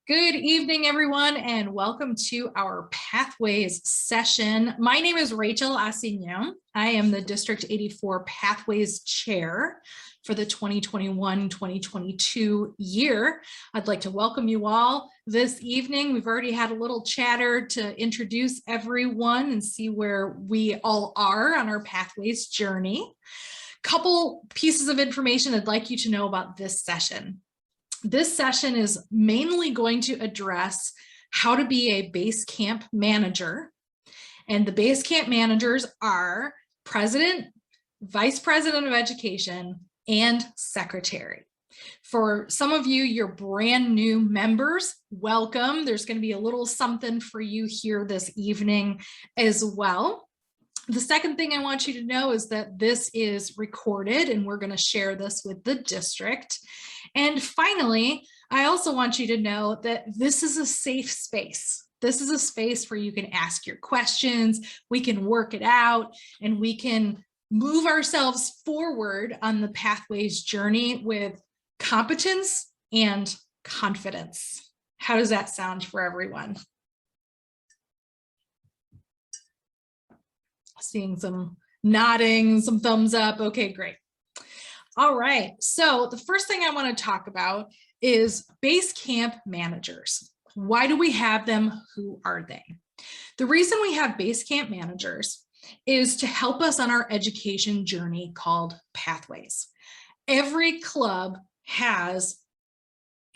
Good evening, everyone, and welcome to our Pathways session. My name is Rachael Assignon. I am the District 84 Pathways Chair for the 2021-2022 year. I'd like to welcome you all this evening. We've already had a little chatter to introduce everyone and see where we all are on our Pathways journey. Couple pieces of information I'd like you to know about this session. This session is mainly going to address how to be a Basecamp manager. And the Basecamp managers are president, vice president of education, and secretary. For some of you, you're brand new members, welcome. There's going to be a little something for you here this evening as well. The second thing I want you to know is that this is recorded and we're going to share this with the district. And finally, I also want you to know that this is a safe space. This is a space where you can ask your questions, we can work it out, and we can move ourselves forward on the Pathways journey with competence and confidence. How does that sound for everyone? Seeing some nodding, some thumbs up. Okay, great. All right, so the first thing I want to talk about is Basecamp managers. Why do we have them? Who are they? The reason we have Basecamp managers is to help us on our education journey called Pathways. Every club has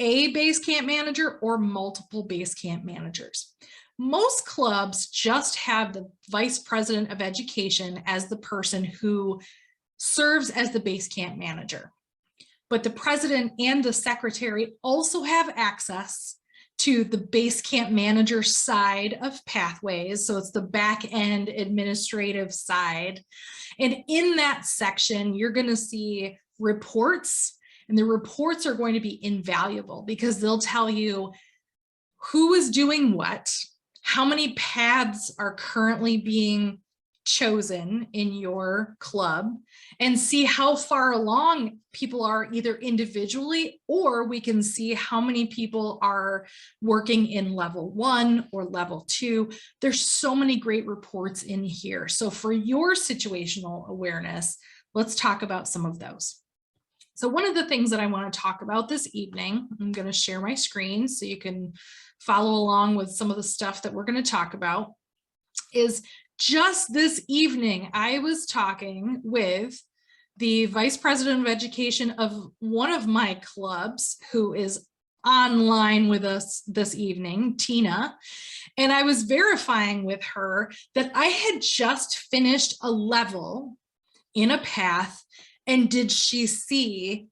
a Basecamp manager or multiple Basecamp managers. Most clubs just have the vice president of education as the person who serves as the Basecamp manager. But the president and the secretary also have access to the Basecamp manager side of Pathways. So it's the back end administrative side. And in that section, you're going to see reports, and the reports are going to be invaluable because they'll tell you who is doing what, how many paths are currently being chosen in your club, and see how far along people are either individually, or we can see how many people are working in level 1 or level 2. There's so many great reports in here. So for your situational awareness, let's talk about some of those. So one of the things that I want to talk about this evening, I'm going to share my screen so you can follow along with some of the stuff that we're going to talk about, is just this evening, I was talking with the vice president of education of one of my clubs who is online with us this evening, Tina, and I was verifying with her that I had just finished a level in a path, and did she see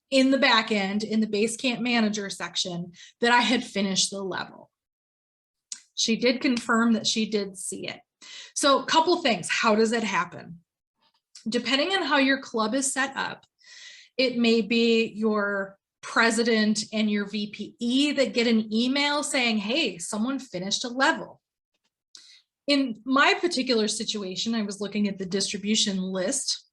in the back end, in the Basecamp manager section, that I had finished the level. She did confirm that she did see it. So a couple things, how does it happen? Depending on how your club is set up, it may be your president and your VPE that get an email saying, hey, someone finished a level. In my particular situation, I was looking at the distribution list,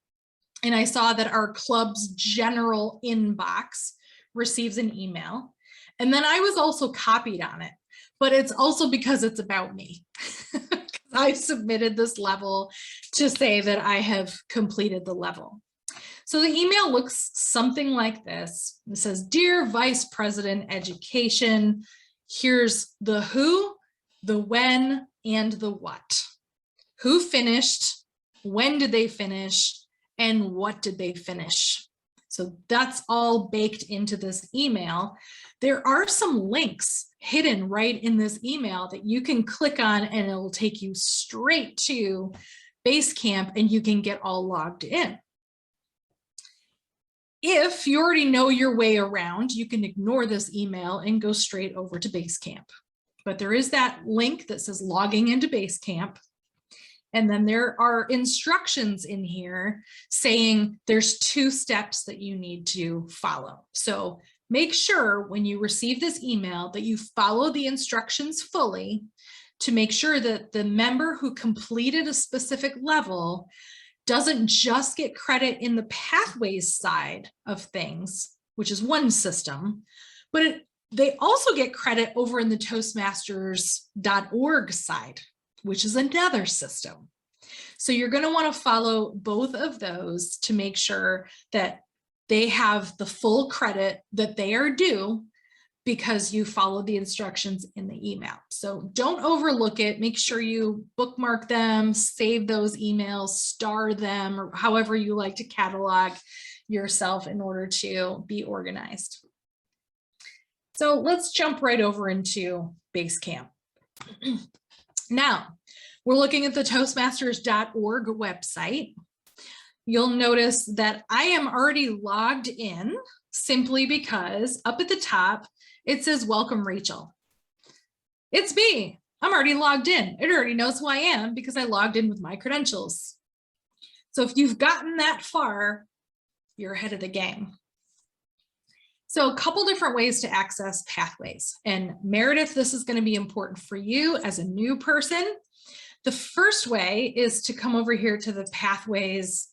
and I saw that our club's general inbox receives an email. And then I was also copied on it, but it's also because it's about me. I submitted this level to say that I have completed the level. So the email looks something like this. It says, Dear Vice President Education, here's the who, the when, and the what. Who finished, when did they finish, and what did they finish? So that's all baked into this email. There are some links hidden right in this email that you can click on, and it will take you straight to Basecamp, and you can get all logged in. If you already know your way around, you can ignore this email and go straight over to Basecamp. But there is that link that says logging into Basecamp. And then there are instructions in here saying there's 2 steps that you need to follow. So make sure when you receive this email that you follow the instructions fully to make sure that the member who completed a specific level doesn't just get credit in the Pathways side of things, which is one system, but it They also get credit over in the Toastmasters.org side, which is another system. So you're going to want to follow both of those to make sure that they have the full credit that they are due because you followed the instructions in the email. So don't overlook it. Make sure you bookmark them, save those emails, star them, or however you like to catalog yourself in order to be organized. So let's jump right over into Basecamp. Now, we're looking at the Toastmasters.org website. You'll notice that I am already logged in simply because up at the top, it says, welcome, Rachael. It's me. I'm already logged in. It already knows who I am because I logged in with my credentials. So if you've gotten that far, you're ahead of the game. So a couple different ways to access pathways. And Meredith, this is going to be important for you as a new person. The first way is to come over here to the Pathways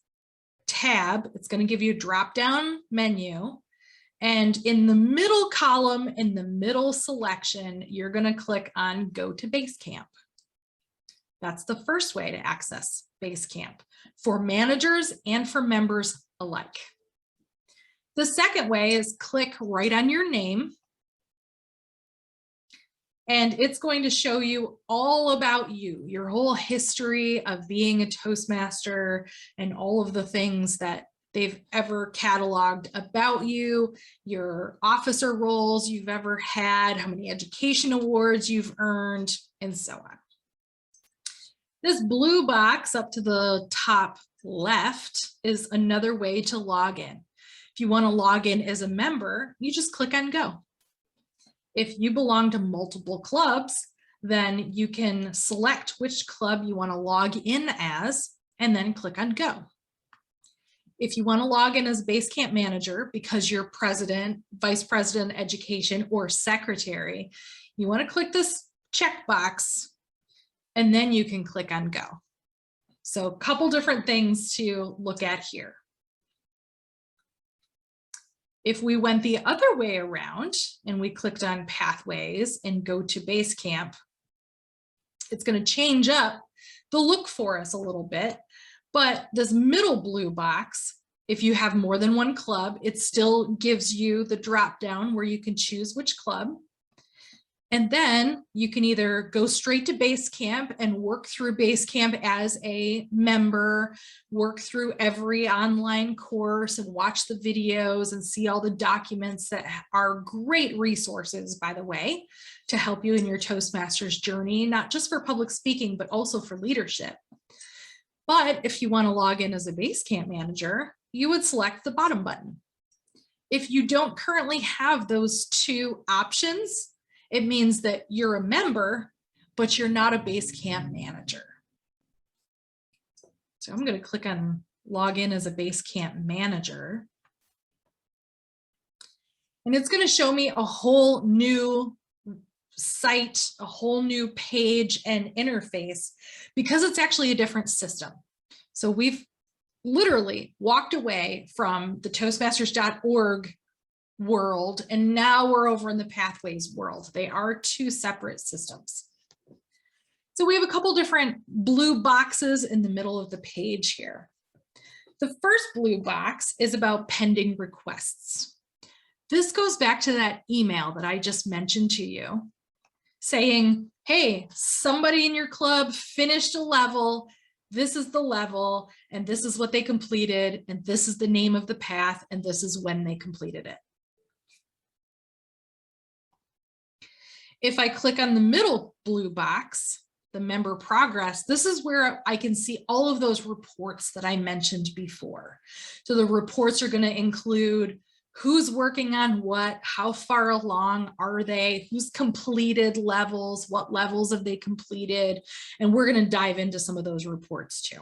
tab. It's going to give you a drop-down menu. And in the middle column, in the middle selection, you're going to click on Go to Basecamp. That's the first way to access Basecamp for managers and for members alike. The second way is click right on your name. And it's going to show you all about you, your whole history of being a Toastmaster and all of the things that they've ever cataloged about you, your officer roles you've ever had, how many education awards you've earned, and so on. This blue box up to the top left is another way to log in. If you want to log in as a member, you just click on Go. If you belong to multiple clubs, then you can select which club you want to log in as and then click on Go. If you want to log in as Basecamp manager because you're president, vice president, education, or secretary, you want to click this checkbox and then you can click on Go. So a couple different things to look at here. If we went the other way around and we clicked on Pathways and go to Basecamp, it's going to change up the look for us a little bit. But this middle blue box, if you have more than one club, it still gives you the drop down where you can choose which club. And then you can either go straight to Basecamp and work through Basecamp as a member, work through every online course and watch the videos and see all the documents that are great resources, by the way, to help you in your Toastmasters journey, not just for public speaking, but also for leadership. But if you want to log in as a Basecamp manager, you would select the bottom button. If you don't currently have those two options, it means that you're a member, but you're not a Basecamp manager. So I'm going to click on log in as a Basecamp manager. And it's going to show me a whole new site, a whole new page and interface because it's actually a different system. So we've literally walked away from the Toastmasters.org world, and now we're over in the Pathways world. They are two separate systems. So we have a couple different blue boxes in the middle of the page here. The first blue box is about pending requests. This goes back to that email that I just mentioned to you saying, hey, somebody in your club finished a level. This is the level, and this is what they completed, and this is the name of the path, and this is when they completed it. If I click on the middle blue box, the member progress, this is where I can see all of those reports that I mentioned before. So the reports are going to include who's working on what, how far along are they, who's completed levels, what levels have they completed, and we're going to dive into some of those reports too.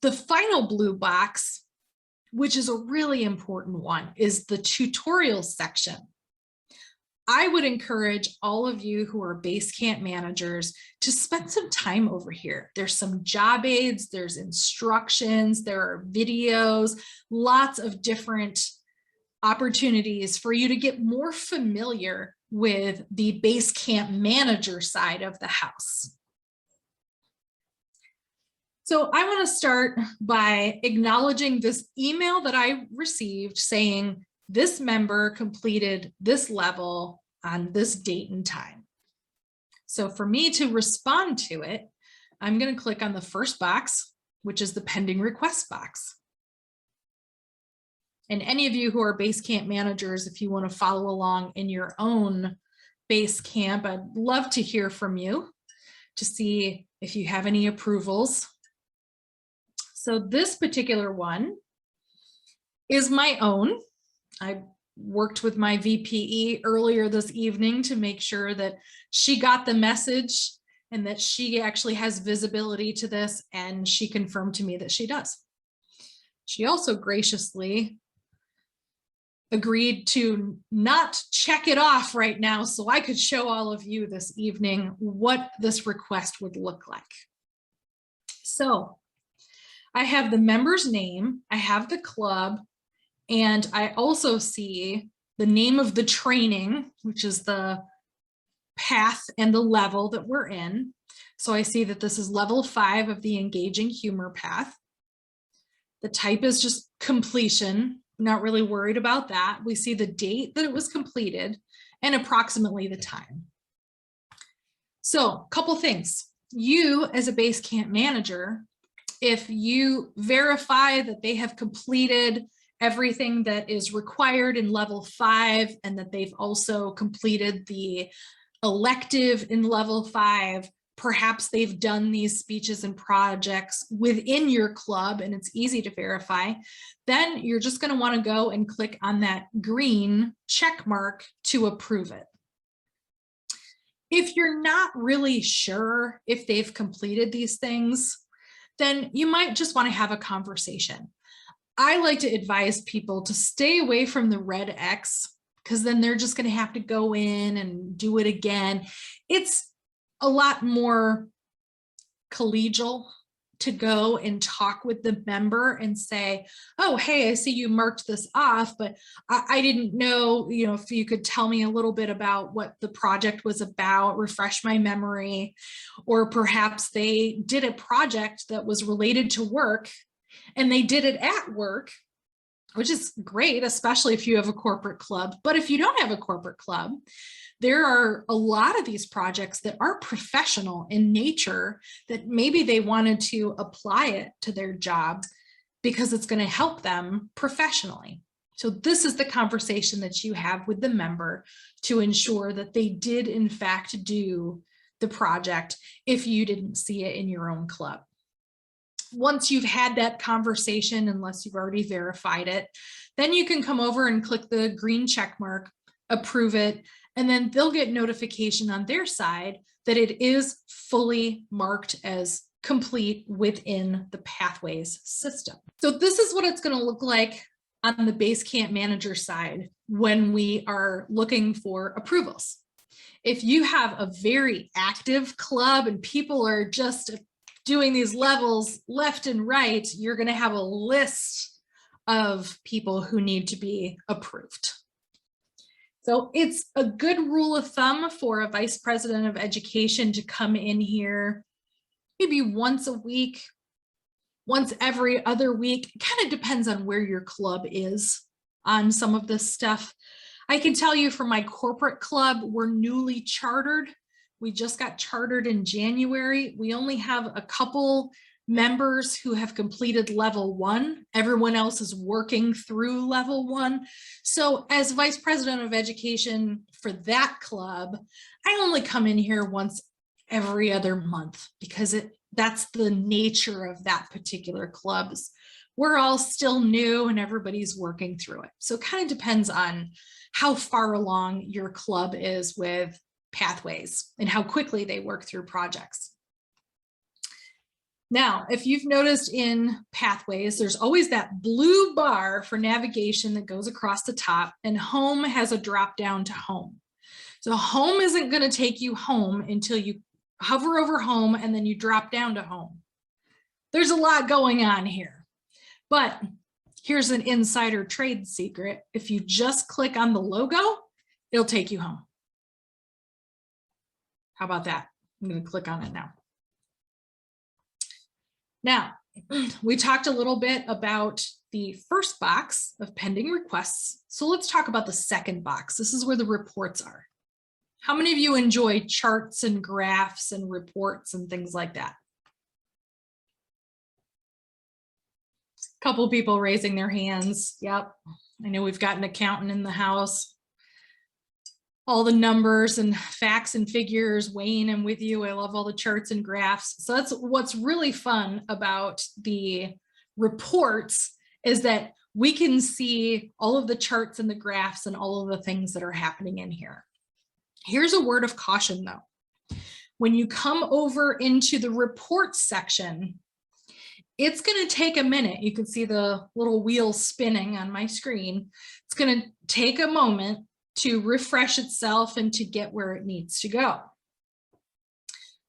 The final blue box, which is a really important one, is the tutorial section. I would encourage all of you who are Basecamp managers to spend some time over here. There's some job aids, there's instructions, there are videos, lots of different opportunities for you to get more familiar with the Basecamp manager side of the house. So I want to start by acknowledging this email that I received saying this member completed this level on this date and time. So for me to respond to it, I'm going to click on the first box, which is the pending request box. And any of you who are Basecamp managers, if you want to follow along in your own Basecamp, I'd love to hear from you to see if you have any approvals. So this particular one is my own. I worked with my VPE earlier this evening to make sure that she got the message and that she actually has visibility to this, and she confirmed to me that she does. She also graciously agreed to not check it off right now so I could show all of you this evening what this request would look like. So I have the member's name, I have the club, and I also see the name of the training, which is the path and the level that we're in. So I see that this is level 5 of the engaging humor path. The type is just completion. Not really worried about that. We see the date that it was completed and approximately the time. So a couple things. You as a Basecamp manager, if you verify that they have completed everything that is required in level 5 and that they've also completed the elective in level 5, perhaps they've done these speeches and projects within your club and it's easy to verify, then you're just going to want to go and click on that green check mark to approve it. If you're not really sure if they've completed these things, then you might just want to have a conversation. I like to advise people to stay away from the red X because then they're just going to have to go in and do it again. It's a lot more collegial to go and talk with the member and say, oh, hey, I see you marked this off, but I didn't know, if you could tell me a little bit about what the project was about, refresh my memory, or perhaps they did a project that was related to work and they did it at work, which is great, especially if you have a corporate club. But if you don't have a corporate club, there are a lot of these projects that are professional in nature that maybe they wanted to apply it to their job because it's going to help them professionally. So this is the conversation that you have with the member to ensure that they did in fact do the project if you didn't see it in your own club. Once you've had that conversation, unless you've already verified it, then you can come over and click the green check mark, approve it, and then they'll get notification on their side that it is fully marked as complete within the Pathways system. So this is what it's going to look like on the Basecamp manager side when we are looking for approvals. If you have a very active club and people are just doing these levels left and right, you're going to have a list of people who need to be approved. So it's a good rule of thumb for a vice president of education to come in here maybe once a week, once every other week. It kind of depends on where your club is on some of this stuff. I can tell you for my corporate club, we're newly chartered. We just got chartered in January. We only have a couple members who have completed level 1. Everyone else is working through level 1. So as vice president of education for that club, I only come in here once every other month because that's the nature of that particular club. We're all still new and everybody's working through it. So it kind of depends on how far along your club is with Pathways and how quickly they work through projects. Now, if you've noticed in Pathways, there's always that blue bar for navigation that goes across the top, and home has a drop down to home. So home isn't going to take you home until you hover over home and then you drop down to home. There's a lot going on here, but Here's an insider trade secret. If you just click on the logo, it'll take you home. How about that? I'm going to click on it now. Now, we talked a little bit about the first box of pending requests. So let's talk about the second box. This is where the reports are. How many of you enjoy charts and graphs and reports and things like that? A couple people raising their hands. Yep. I know we've got an accountant in the house. All the numbers and facts and figures. Wayne, I'm with you. I love all the charts and graphs. So that's what's really fun about the reports, is that we can see all of the charts and the graphs and all of the things that are happening in here. Here's a word of caution though. When you come over into the reports section, it's going to take a minute. You can see the little wheel spinning on my screen. It's going to take a moment to refresh itself and to get where it needs to go.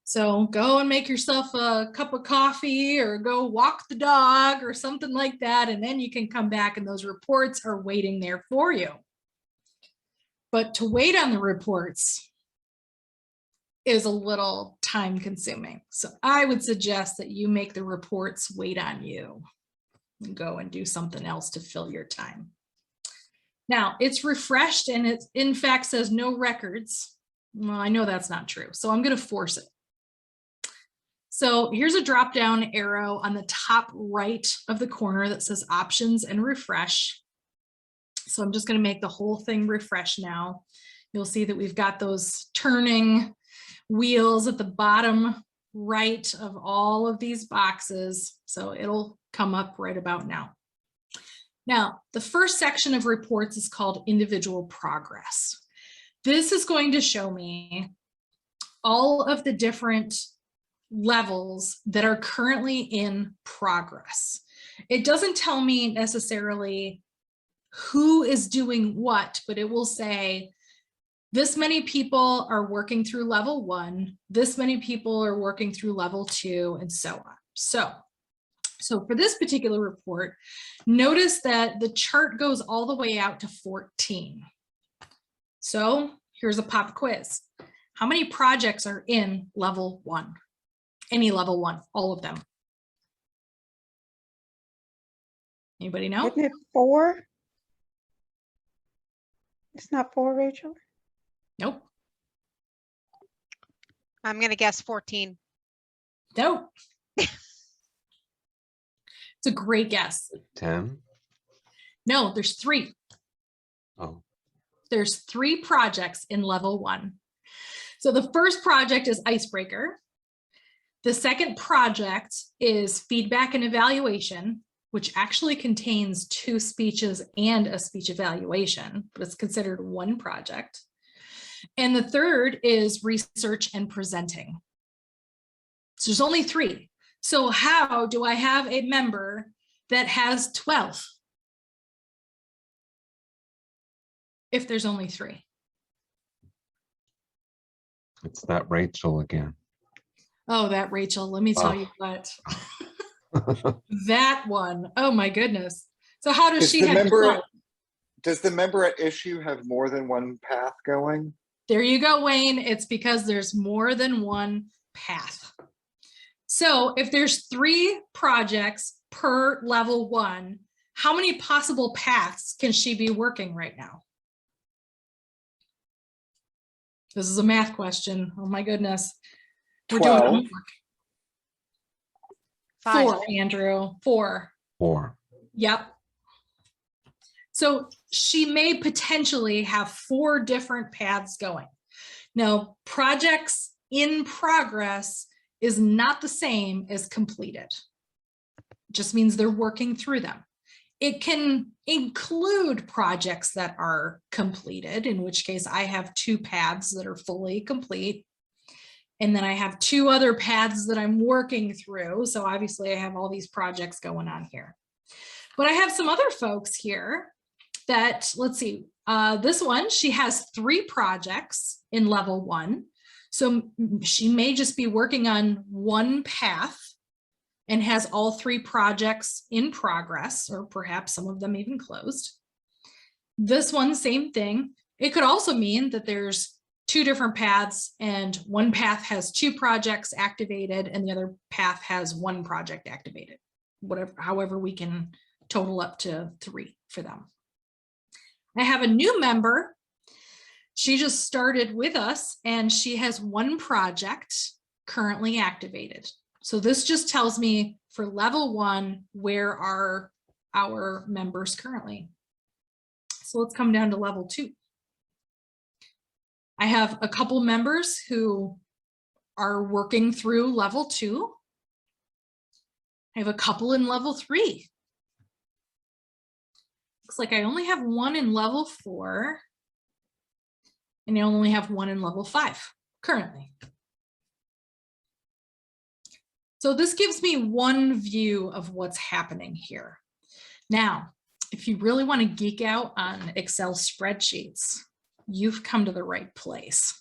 So go and make yourself a cup of coffee or go walk the dog or something like that. And then you can come back and those reports are waiting there for you. But to wait on the reports is a little time consuming. So I would suggest that you make the reports wait on you and go and do something else to fill your time. Now it's refreshed and it in fact says no records. Well, I know that's not true, so I'm going to force it. So here's a drop down arrow on the top right of the corner that says options and refresh. So I'm just going to make the whole thing refresh now. You'll see that we've got those turning wheels at the bottom right of all of these boxes. So it'll come up right about now. Now, the first section of reports is called individual progress. This is going to show me all of the different levels that are currently in progress. It doesn't tell me necessarily who is doing what, but it will say this many people are working through level 1, this many people are working through level 2, and so on. So for this particular report, notice that the chart goes all the way out to 14. So here's a pop quiz. How many projects are in level 1? Any level 1, all of them. Anybody know? Isn't it 4? It's not 4, Rachel? Nope. I'm going to guess 14. Nope. It's a great guess. 10? No, there's 3. Oh. There's 3 projects in level 1. So the first project is Icebreaker. The second project is Feedback and Evaluation, which actually contains 2 speeches and a speech evaluation, but it's considered one project. And the third is Research and Presenting. So there's only 3. So how do I have a member that has 12 if there's only 3? It's that Rachel again. Oh, that Rachel, let me tell you what. That one, oh my goodness. So how does she have 12? Does the member at issue have more than one path going? There you go, Wayne. It's because there's more than one path. So if there's 3 projects per level 1, how many possible paths can she be working right now? This is a math question. Oh my goodness. We're 12. doing homework. 5. 4, Andrew. 4. 4. Yep. So she may potentially have 4 different paths going. Now, projects in progress is not the same as completed. It just means they're working through them. It can include projects that are completed, in which case I have 2 paths that are fully complete. And then I have 2 other paths that I'm working through. So obviously I have all these projects going on here. But I have some other folks here that, let's see, this one, she has 3 projects in level 1. So she may just be working on one path. and has all 3 projects in progress, or perhaps some of them even closed. This one, same thing. It could also mean that there's 2 different paths, and one path has 2 projects activated and the other path has 1 project activated. Whatever, however we can total up to 3 for them. I have a new member. She just started with us and she has 1 project currently activated. So this just tells me for level 1, where are our members currently? So let's come down to level 2. I have a couple members who are working through level 2. I have a couple in level 3. Looks like I only have 1 in level 4. And I only have 1 in level 5 currently. So this gives me one view of what's happening here. Now, if you really want to geek out on Excel spreadsheets, you've come to the right place.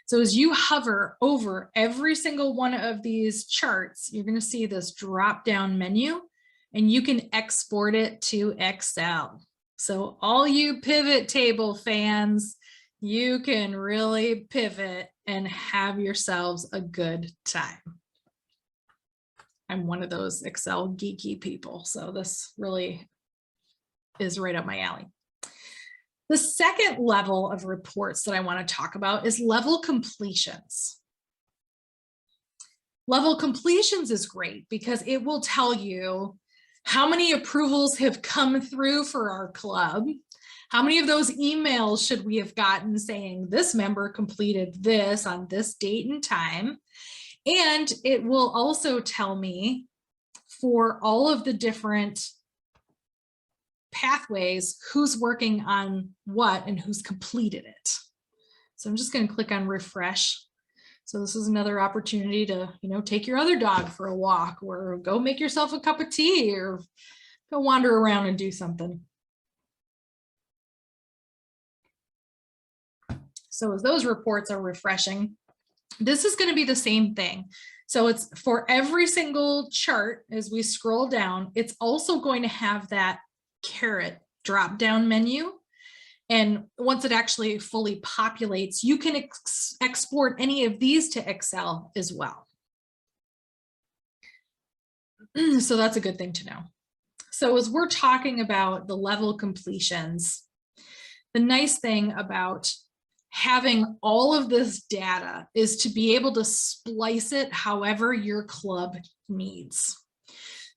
So as you hover over every single one of these charts, you're going to see this drop down menu and you can export it to Excel. So all you pivot table fans, you can really pivot and have yourselves a good time. I'm one of those Excel geeky people, so this really is right up my alley. The second level of reports that I want to talk about is level completions. Level completions is great because it will tell you how many approvals have come through for our club. How many of those emails should we have gotten saying this member completed this on this date and time? And it will also tell me for all of the different pathways, who's working on what and who's completed it. So I'm just going to click on refresh. So this is another opportunity to, take your other dog for a walk or go make yourself a cup of tea or go wander around and do something. So as those reports are refreshing, this is going to be the same thing. So it's for every single chart as we scroll down, it's also going to have that caret drop down menu. And once it actually fully populates, you can export any of these to Excel as well. So that's a good thing to know. So as we're talking about the level completions, the nice thing about having all of this data is to be able to splice it however your club needs.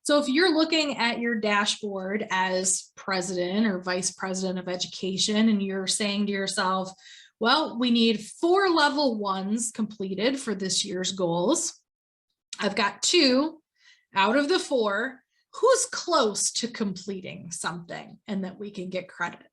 So if you're looking at your dashboard as president or vice president of education and you're saying to yourself, well, we need 4 level 1s completed for this year's goals. I've got 2 out of the 4. Who's close to completing something and that we can get credit?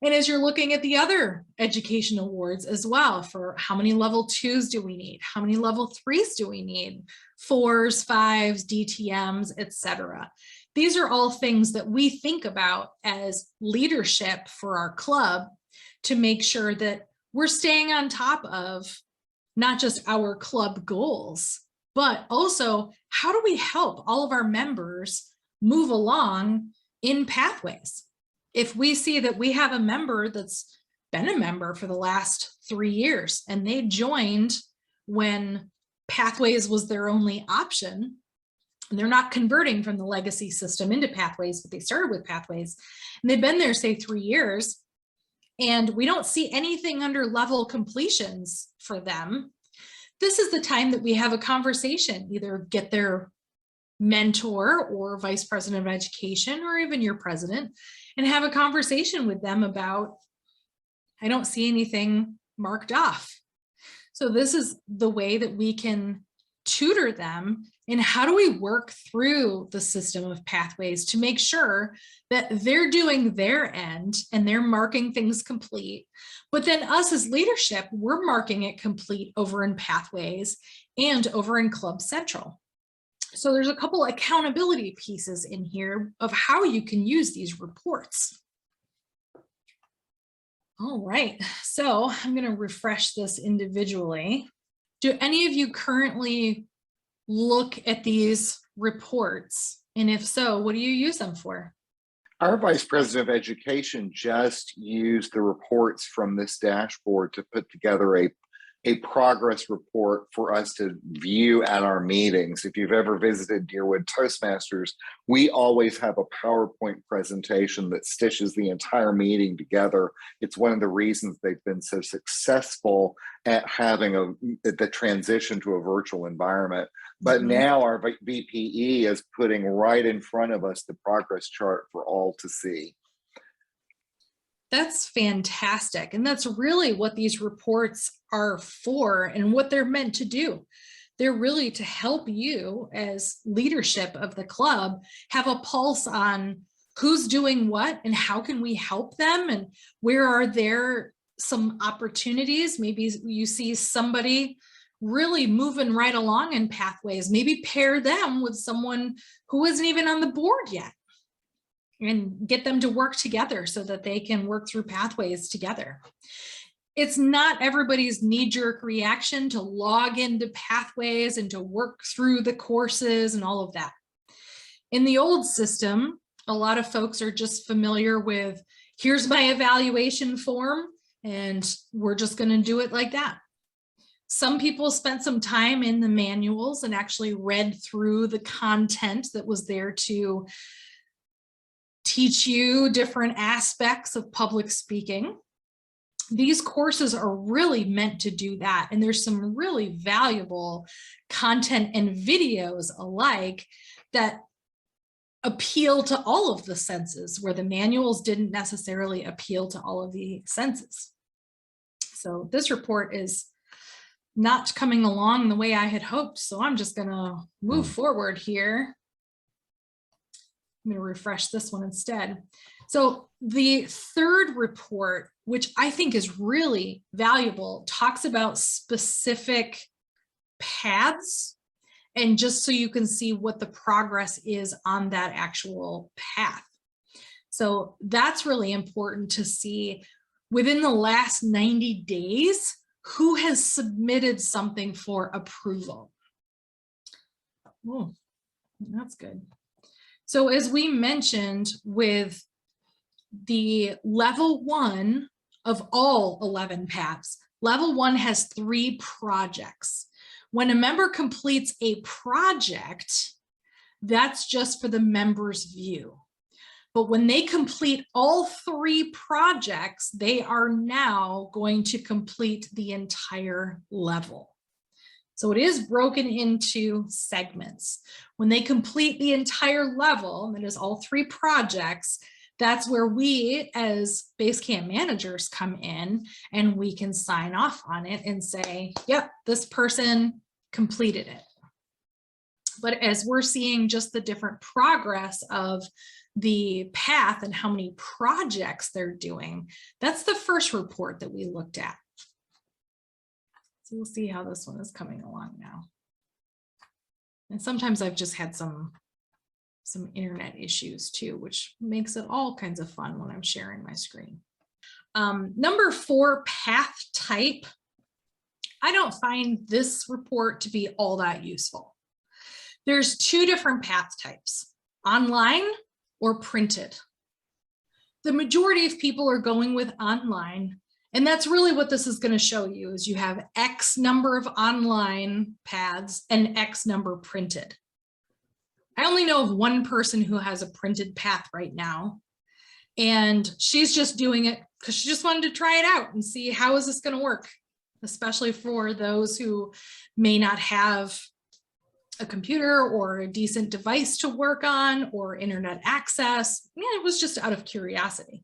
And as you're looking at the other education awards as well, for how many level 2s do we need? How many level 3s do we need? 4s, 5s, DTMs, etc. These are all things that we think about as leadership for our club to make sure that we're staying on top of not just our club goals, but also how do we help all of our members move along in pathways? If we see that we have a member that's been a member for the last 3 years and they joined when Pathways was their only option, and they're not converting from the legacy system into Pathways, but they started with Pathways, and they've been there, say, 3 years, and we don't see anything under level completions for them, this is the time that we have a conversation, either get their mentor or vice president of education or even your president and have a conversation with them about, I don't see anything marked off. So this is the way that we can tutor them in how do we work through the system of Pathways to make sure that they're doing their end and they're marking things complete. But then us as leadership, we're marking it complete over in Pathways and over in Club Central. So there's a couple accountability pieces in here of how you can use these reports. All right, so I'm going to refresh this individually. Do any of you currently look at these reports? And if so, what do you use them for? Our Vice President of Education just used the reports from this dashboard to put together a progress report for us to view at our meetings. If you've ever visited Deerwood Toastmasters, we always have a PowerPoint presentation that stitches the entire meeting together. It's one of the reasons they've been so successful at having the transition to a virtual environment. But now our VPE is putting right in front of us the progress chart for all to see. That's fantastic. And that's really what these reports are for and what they're meant to do. They're really to help you as leadership of the club have a pulse on who's doing what and how can we help them and where are there some opportunities. Maybe you see somebody really moving right along in pathways, maybe pair them with someone who isn't even on the board yet and get them to work together so that they can work through pathways together. It's not everybody's knee-jerk reaction to log into pathways and to work through the courses and all of that. In the old system, a lot of folks are just familiar with, here's my evaluation form, and we're just going to do it like that. Some people spent some time in the manuals and actually read through the content that was there to teach you different aspects of public speaking. These courses are really meant to do that. And there's some really valuable content and videos alike that appeal to all of the senses, where the manuals didn't necessarily appeal to all of the senses. So this report is not coming along the way I had hoped. So I'm just gonna move forward here. I'm going to refresh this one instead. So the third report, which I think is really valuable, talks about specific paths, and just so you can see what the progress is on that actual path. So that's really important to see within the last 90 days, who has submitted something for approval. Oh, that's good. So as we mentioned with the level 1 of all 11 paths, level 1 has 3 projects. When a member completes a project, that's just for the member's view. But when they complete all 3 projects, they are now going to complete the entire level. So it is broken into segments. When they complete the entire level, that is all 3 projects, that's where we as Basecamp managers come in and we can sign off on it and say, yep, this person completed it. But as we're seeing just the different progress of the path and how many projects they're doing, that's the first report that we looked at. So we'll see how this one is coming along now. And sometimes I've just had some internet issues too, which makes it all kinds of fun when I'm sharing my screen. Number 4, path type. I don't find this report to be all that useful. There's 2 different path types, online or printed. The majority of people are going with online. And that's really what this is going to show you, is you have X number of online paths and X number printed. I only know of one person who has a printed path right now. And she's just doing it because she just wanted to try it out and see how is this going to work, especially for those who may not have a computer or a decent device to work on or internet access. Yeah, it was just out of curiosity.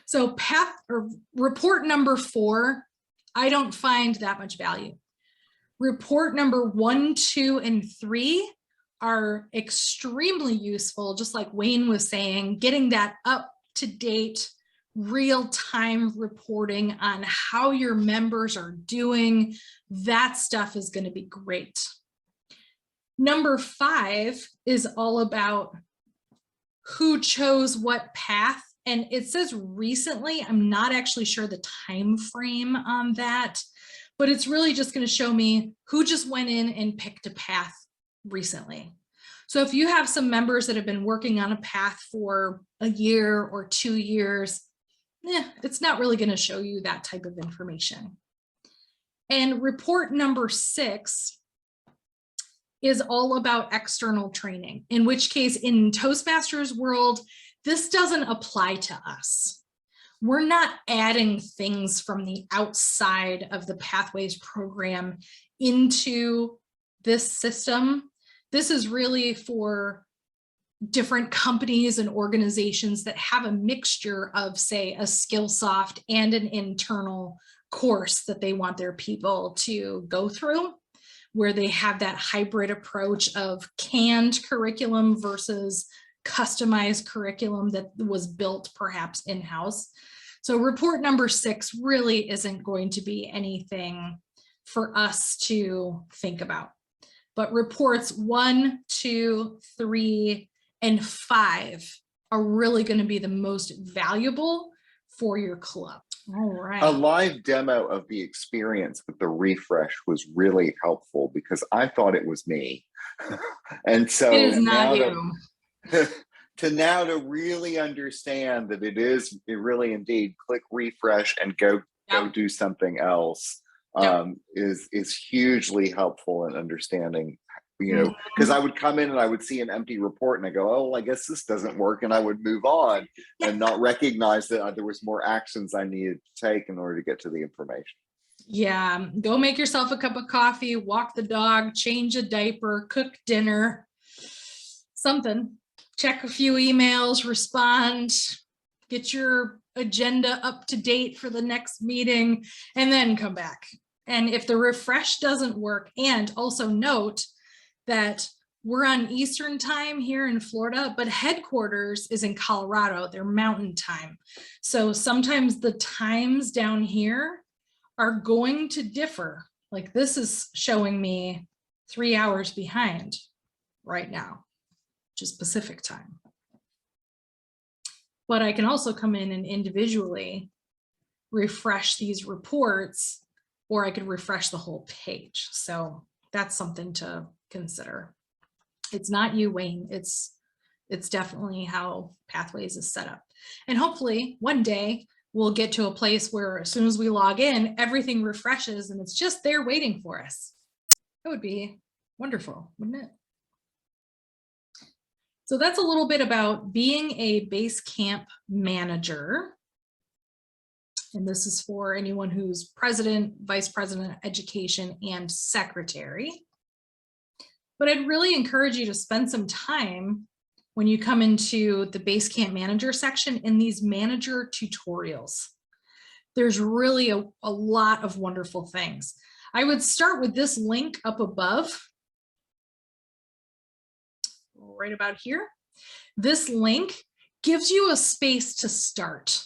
So path or report number 4, I don't find that much value. Report number 1, 2, and 3 are extremely useful, just like Wayne was saying, getting that up-to-date, real-time reporting on how your members are doing. That stuff is going to be great. Number 5 is all about who chose what path. And it says recently, I'm not actually sure the time frame on that, but it's really just going to show me who just went in and picked a path recently. So if you have some members that have been working on a path for a year or 2 years, it's not really going to show you that type of information. And report number 6 is all about external training, in which case in Toastmasters world, this doesn't apply to us. We're not adding things from the outside of the Pathways program into this system. This is really for different companies and organizations that have a mixture of, say, a Skillsoft and an internal course that they want their people to go through, where they have that hybrid approach of canned curriculum versus customized curriculum that was built perhaps in-house. So report number 6 really isn't going to be anything for us to think about. But reports 1, 2, 3, and 5 are really going to be the most valuable for your club. All right. A live demo of the experience with the refresh was really helpful because I thought it was me. And so It is not now you. to really understand that it really indeed click refresh and go do something else is hugely helpful in understanding, you know, because I would come in and I would see an empty report and I go, oh, I guess this doesn't work, and I would move on and not recognize that there was more actions I needed to take in order to get to the information. Yeah, go make yourself a cup of coffee, walk the dog, change a diaper, cook dinner, something. Check a few emails, respond, get your agenda up to date for the next meeting, and then come back. And if the refresh doesn't work, and also note that we're on Eastern time here in Florida, but headquarters is in Colorado, they're mountain time. So sometimes the times down here are going to differ. Like this is showing me 3 hours behind right now, which is Pacific time. But I can also come in and individually refresh these reports, or I could refresh the whole page. So that's something to consider. It's not you, Wayne. It's definitely how Pathways is set up. And hopefully one day we'll get to a place where as soon as we log in, everything refreshes and it's just there waiting for us. That would be wonderful, wouldn't it? So that's a little bit about being a Basecamp manager. And this is for anyone who's president, vice president, education, and secretary. But I'd really encourage you to spend some time when you come into the Basecamp manager section in these manager tutorials. There's really a lot of wonderful things. I would start with this link up above, right about here. This link gives you a space to start.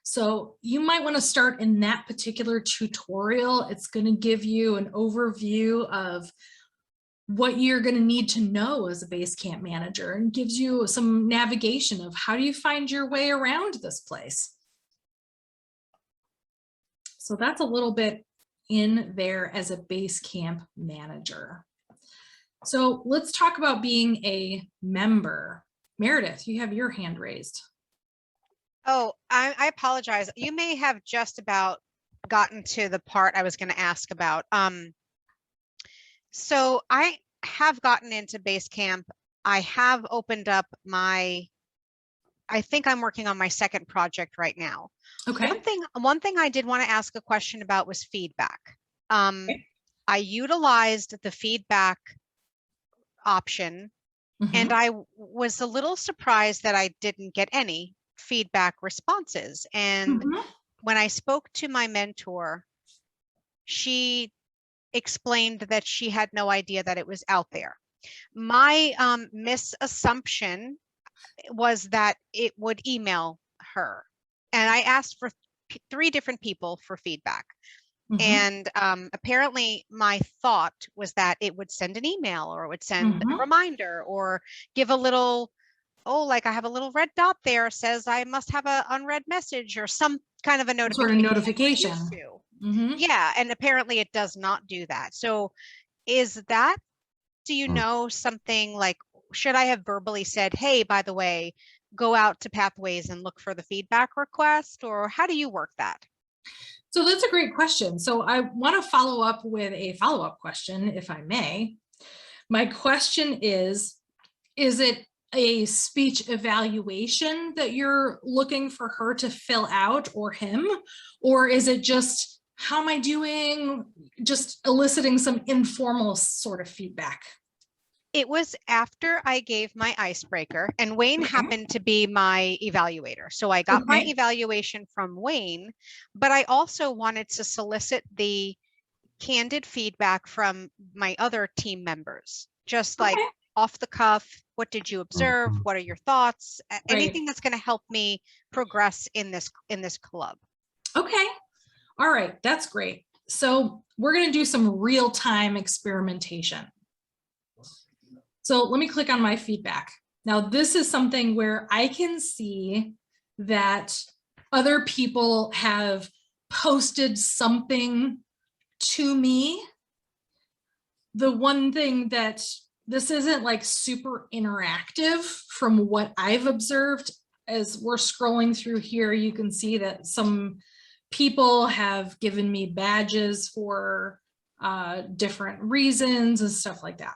So you might want to start in that particular tutorial. It's going to give you an overview of what you're going to need to know as a Basecamp manager, and gives you some navigation of how do you find your way around this place. So that's a little bit in there as a Basecamp manager. So let's talk about being a member. Meredith, you have your hand raised. Oh, I apologize. You may have just about gotten to the part I was going to ask about. So I have gotten into Basecamp. I have opened up I think I'm working on my second project right now. Okay. One thing I did want to ask a question about was feedback. Okay. I utilized the feedback option, and I was a little surprised that I didn't get any feedback responses. And when I spoke to my mentor, she explained that she had no idea that it was out there. My misassumption was that it would email her. And I asked for 3 different people for feedback. And apparently my thought was that it would send an email, or it would send a reminder, or give a little, oh, like I have a little red dot there, says I must have an unread message, or some kind of a notification. Sort of notification. Yeah, and apparently it does not do that. So is that do you know something like, should I have verbally said, hey, by the way, go out to Pathways and look for the feedback request, or how do you work that? So that's a great question. So I want to follow up with a follow-up question, if I may. My question is it a speech evaluation that you're looking for her to fill out, or him? Or is it just, how am I doing? Just eliciting some informal sort of feedback? It was after I gave my icebreaker, and Wayne Okay. happened to be my evaluator. So I got my Okay. evaluation from Wayne, but I also wanted to solicit the candid feedback from my other team members, just like Okay. off the cuff. What did you observe? Mhm. What are your thoughts? Right. Anything that's going to help me progress in this club. Okay. All right. That's great. So we're going to do some real-time experimentation. So let me click on my feedback. Now, this is something where I can see that other people have posted something to me. The one thing that this isn't like super interactive from what I've observed. As we're scrolling through here, you can see that some people have given me badges for different reasons and stuff like that.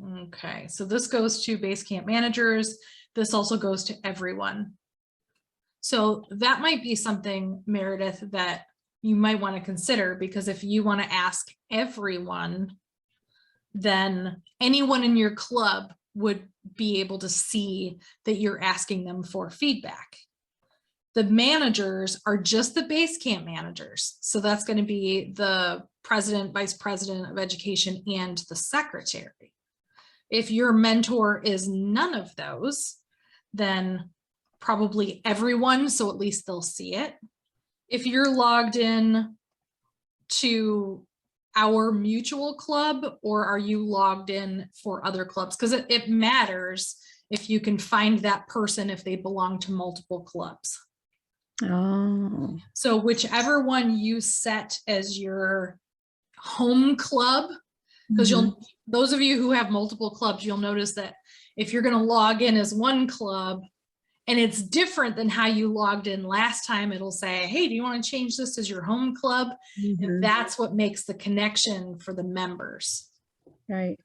Okay, so this goes to Basecamp managers. This also goes to everyone. So that might be something, Meredith, that you might want to consider, because if you want to ask everyone, then anyone in your club would be able to see that you're asking them for feedback. The managers are just the Basecamp managers. So that's going to be the president, vice president of education, and the secretary. If your mentor is none of those, then probably everyone, so at least they'll see it. If you're logged in to our mutual club, or are you logged in for other clubs? Because it matters if you can find that person if they belong to multiple clubs. Oh. So whichever one you set as your home club, because those of you who have multiple clubs, you'll notice that if you're going to log in as one club and it's different than how you logged in last time, it'll say, hey, do you want to change this as your home club? And that's what makes the connection for the members. Right.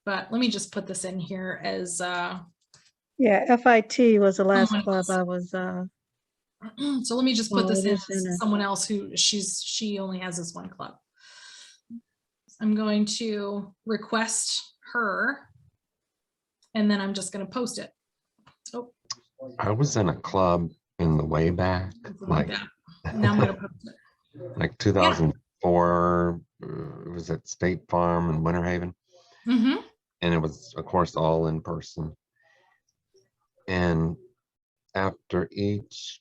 But let me just put this in here as Yeah, FIT was the last someone club else. I was So let me just put this in it is as someone else who she only has this one club. I'm going to request her, and then I'm just going to post it. Oh, I was in a club in the way back, like that. Now I'm going to post it. like 2004. It was at State Farm in Winter Haven, and it was, of course, all in person. And after each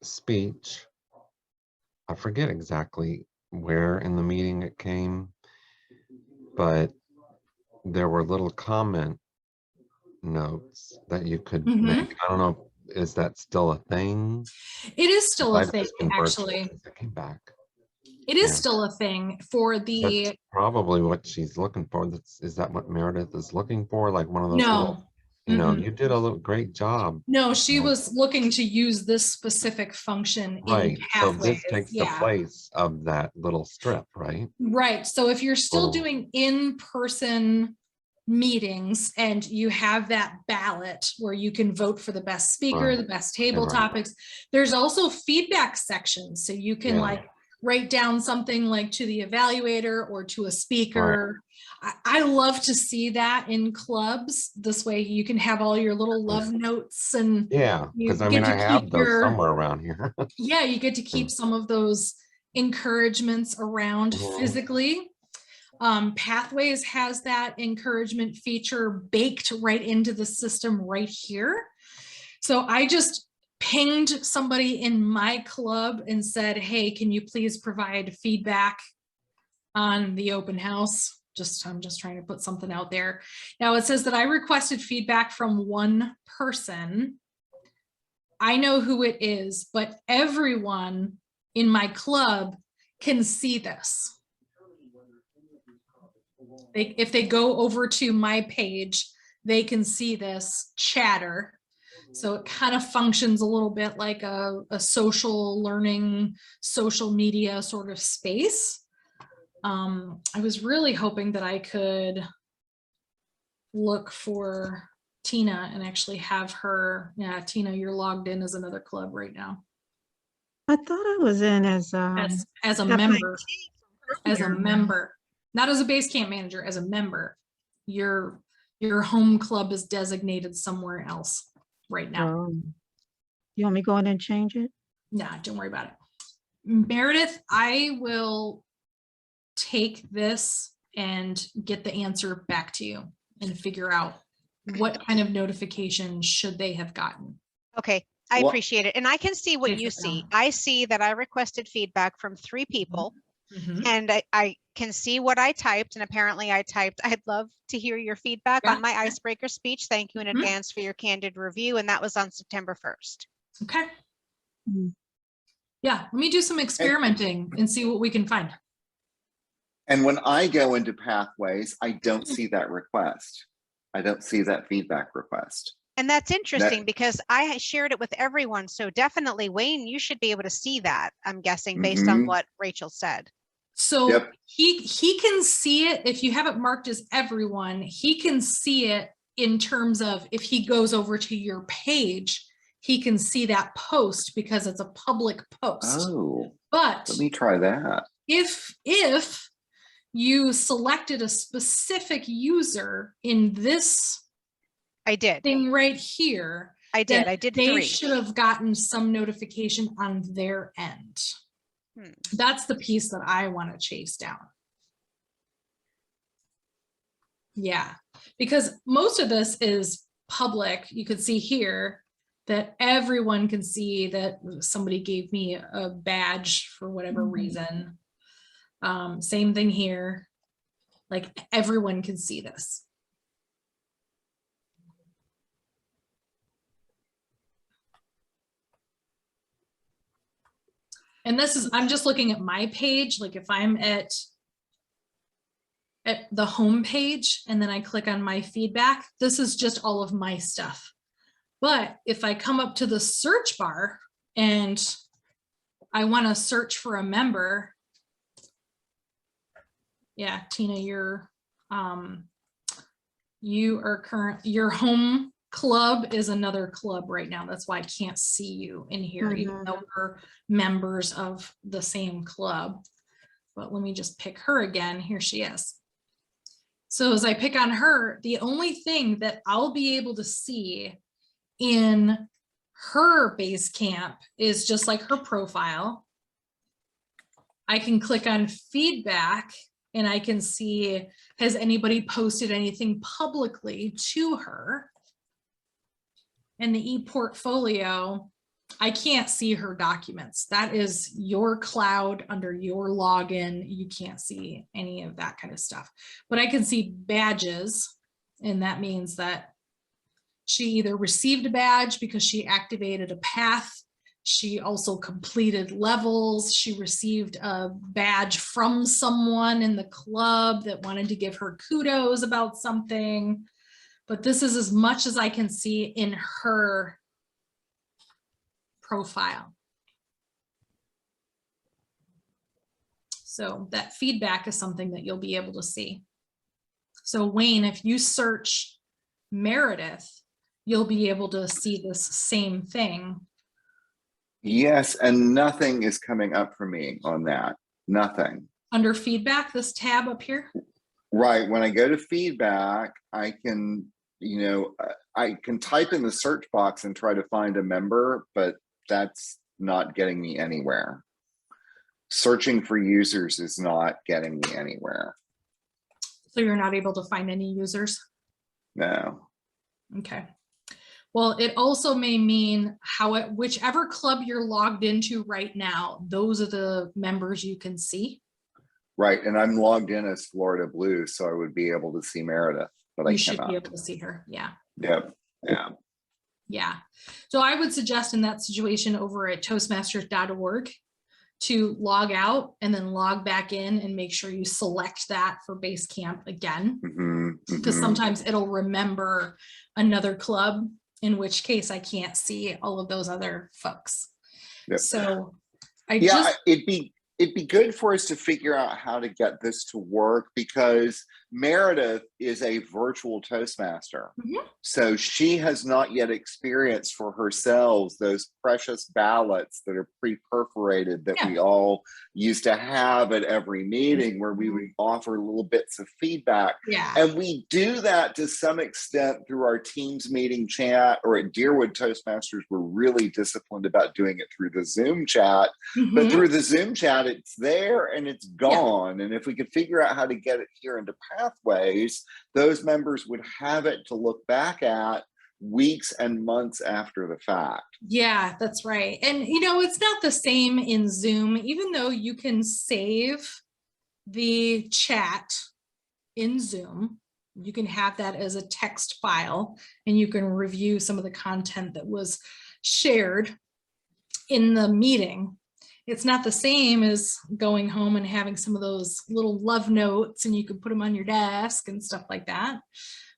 speech, I forget exactly where in the meeting it came, but there were little comment notes that you could make. I don't know, is that still a thing? It is still a I've thing, just been virtual actually. since I came back. It is Yeah. still a thing for the. That's probably what she's looking for. Is that what Meredith is looking for? Like one of those No. little, you know, you did a great job. No, she Like, was looking to use this specific function right. in So Pathways. this takes the place of that little strip, right? Right. So if you're still Little- doing in-person meetings and you have that ballot where you can vote for the best speaker, Right. the best table Right. topics, there's also feedback sections. So you can Yeah. like write down something like to the evaluator or to a speaker. I love to see that in clubs. This way you can have all your little love notes, and Yeah, you because I get mean, to I have keep those somewhere around here. yeah, you get to keep some of those encouragements around physically. Pathways has that encouragement feature baked right into the system right here. So I just pinged somebody in my club and said, hey, can you please provide feedback on the open house? I'm just trying to put something out there. Now it says that I requested feedback from one person. I know who it is, but everyone in my club can see this. if they go over to my page, they can see this chatter. So it kind of functions a little bit like a social learning, social media sort of space. I was really hoping that I could look for Tina and actually have her. Yeah, Tina, you're logged in as another club right now. I thought I was in as As a FIT member, as a earlier. member, not as a Basecamp manager, as a member. Your home club is designated somewhere else right now. You want me to go in and change it? Nah, don't worry about it. Meredith, I will take this and get the answer back to you and figure out what kind of notification should they have gotten. Okay, I Well- appreciate it. And I can see what Okay, you sit see. down. I see that I requested feedback from 3 people. Mhm. And I can see what I typed, and apparently I typed, "I'd love to hear your feedback Yeah, on my yeah. icebreaker speech. Thank you in Mhm. advance for your candid review." And that was on September 1st. Okay. Mhm. Yeah, let me do some experimenting and see what we can find. And when I go into Pathways, I don't see that request. I don't see that feedback request. And that's interesting because I shared it with everyone. So definitely, Wayne, you should be able to see that, I'm guessing, based on Mhm. what Rachel said. So Yep. he can see it. If you have it marked as everyone, he can see it in terms of if he goes over to your page, he can see that post because it's a public post. Oh, But let me try that. if you selected a specific user in this I did. thing right here, I did. then I did they 3. should have gotten some notification on their end. Hmm. That's the piece that I want to chase down. Yeah, because most of this is public. You could see here that everyone can see that somebody gave me a badge for whatever reason. Same thing here. Like everyone can see this. And this is, I'm just looking at my page. Like if I'm at the home page and then I click on my feedback, this is just all of my stuff. But if I come up to the search bar and I want to search for a member, yeah, Tina, your home club is another club right now. That's why I can't see you in here, even though we're members of the same club. But let me just pick her again. Here she is. So as I pick on her, the only thing that I'll be able to see in her Basecamp is just like her profile. I can click on feedback and I can see, has anybody posted anything publicly to her? And the ePortfolio, I can't see her documents. That is your cloud under your login. You can't see any of that kind of stuff. But I can see badges, and that means that she either received a badge because she activated a path. She also completed levels. She received a badge from someone in the club that wanted to give her kudos about something. But this is as much as I can see in her profile. So that feedback is something that you'll be able to see. So Wayne, if you search Meredith, you'll be able to see this same thing. Yes, and nothing is coming up for me on that. Nothing. Under feedback, this tab up here. Right. When I go to feedback, I can, I can type in the search box and try to find a member, but that's not getting me anywhere. Searching for users is not getting me anywhere. So you're not able to find any users? No. Okay. Well, it also may mean whichever club you're logged into right now, those are the members you can see. Right. And I'm logged in as Florida Blues, so I would be able to see Meredith, but I You should cannot. be able to see her. Yeah. Yep. Yeah. Yeah. So I would suggest in that situation over at toastmasters.org, to log out and then log back in and make sure you select that for Basecamp again. Because sometimes it'll remember another club, in which case I can't see all of those other folks. Yep. So it'd be good for us to figure out how to get this to work, because Meredith is a virtual Toastmaster. So she has not yet experienced for herself those precious ballots that are pre-perforated that we all used to have at every meeting, where we would offer little bits of feedback. And we do that to some extent through our Teams meeting chat, or at Deerwood Toastmasters, we're really disciplined about doing it through the Zoom chat. But through the Zoom chat, it's there and it's gone. And if we could figure out how to get it here into pathways, those members would have it to look back at weeks and months after the fact. Yeah, that's right. And it's not the same in Zoom, even though you can save the chat in Zoom. You can have that as a text file, and you can review some of the content that was shared in the meeting. It's not the same as going home and having some of those little love notes, and you can put them on your desk and stuff like that.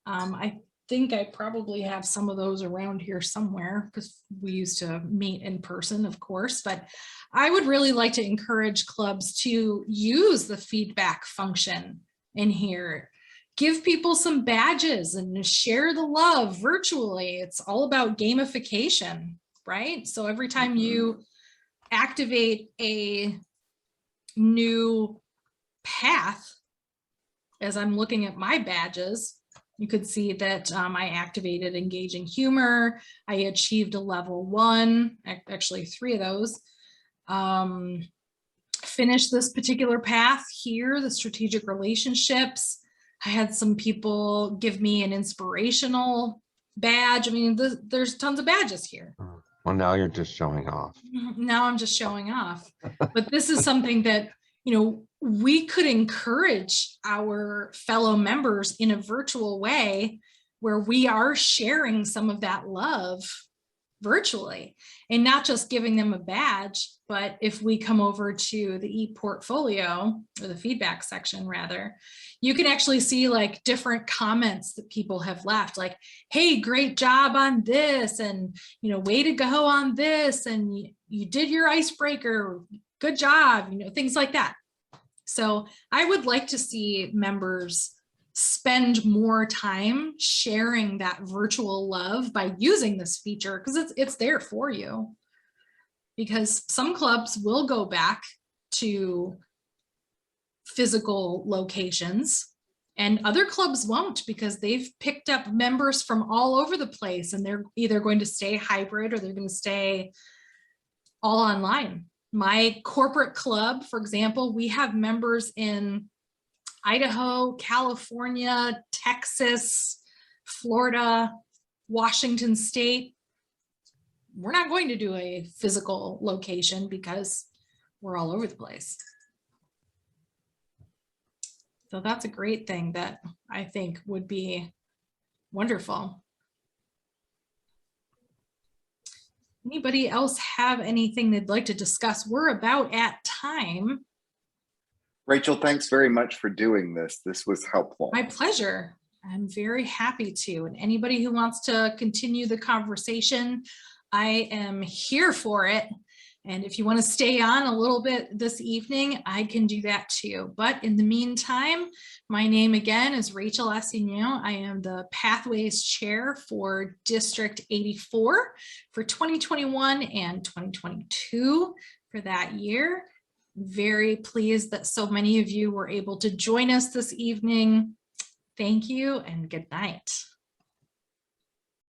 I think I probably have some of those around here somewhere, because we used to meet in person, of course. But I would really like to encourage clubs to use the feedback function in here. Give people some badges and share the love virtually. It's all about gamification, right? So every time you activate a new path, as I'm looking at my badges, you could see that I activated engaging humor. I achieved a level 1, actually 3 of those. Finished this particular path here, the strategic relationships. I had some people give me an inspirational badge. I mean, there's tons of badges here. Well, now you're just showing off. Now I'm just showing off. But this is something that, we could encourage our fellow members in a virtual way, where we are sharing some of that love virtually, and not just giving them a badge. But if we come over to the e-portfolio, or the feedback section rather, you can actually see like different comments that people have left, like, hey, great job on this, and way to go on this, and you did your icebreaker, good job, things like that. So I would like to see members spend more time sharing that virtual love by using this feature, because it's there for you. Because some clubs will go back to physical locations, and other clubs won't, because they've picked up members from all over the place, and they're either going to stay hybrid or they're going to stay all online. My corporate club, for example, we have members in Idaho, California, Texas, Florida, Washington State. We're not going to do a physical location because we're all over the place. So that's a great thing that I think would be wonderful. Anybody else have anything they'd like to discuss? We're about at time. Rachel, thanks very much for doing this. This was helpful. My pleasure. I'm very happy to. And anybody who wants to continue the conversation, I am here for it. And if you want to stay on a little bit this evening, I can do that too. But in the meantime, my name again is Rachael Assignon. I am the Pathways Chair for District 84 for 2021 and 2022 for that year. Very pleased that so many of you were able to join us this evening. Thank you and good night.